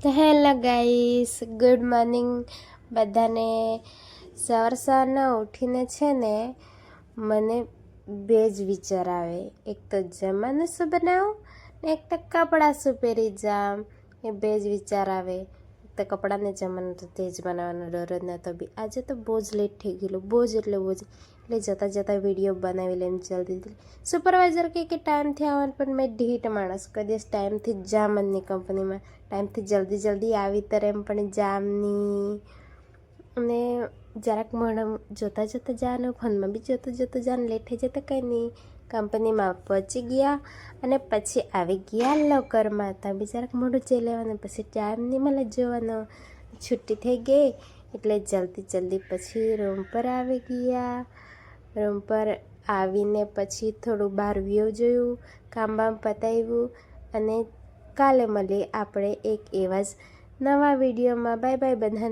તો hello guys, good morning બધાને। સવારના ઉઠીને છે ને મને બે જ વિચાર આવે, એક તો જમવાનું શું બનાવું ને એક તો કપડાં શું પહેરી જામ। એ બે જ વિચાર આવે। એક તો કપડાને જમવાનું તો તે જ બનાવવાનો દરરોજના, તો બી આજે તો બહુ જ લેટ થઈ ગયેલું, બહુ જ એટલે જતાં જતાં વિડીયો બનાવી લેમ જલ્દી। સુપરવાઇઝર કે ટાઈમથી આવવાનું, પણ મેં ઢીટ માણસ, કોઈ દિવસ ટાઈમથી જ જામ જ નહીં કંપનીમાં। ટાઈમથી જલ્દી આવી તરે એમ પણ જામ નહીં, અને જરાક મોઢું જોતાં જવાનું, ફોનમાં બી જોતું જવાનું, લેટ થઈ જતાં કંઈ નહીં। કંપનીમાં પહોંચી ગયા અને પછી આવી ગયા લોકરમાં, ત્યાં બી જરાક મોઢું જોઈ લેવાનું, પછી ટાઈમ નહીં મળે જોવાનો। છુટ્ટી થઈ ગઈ એટલે જલ્દી પછી રૂમ પર આવી ગયા। રૂમ પર આવીને પછી થોડું બહાર વ્યૂ જોયું, કામ પતાવ્યું, અને કાલે મળીએ આપણે એક એવા જ નવા વિડીયોમાં। બાય બાય બધાને।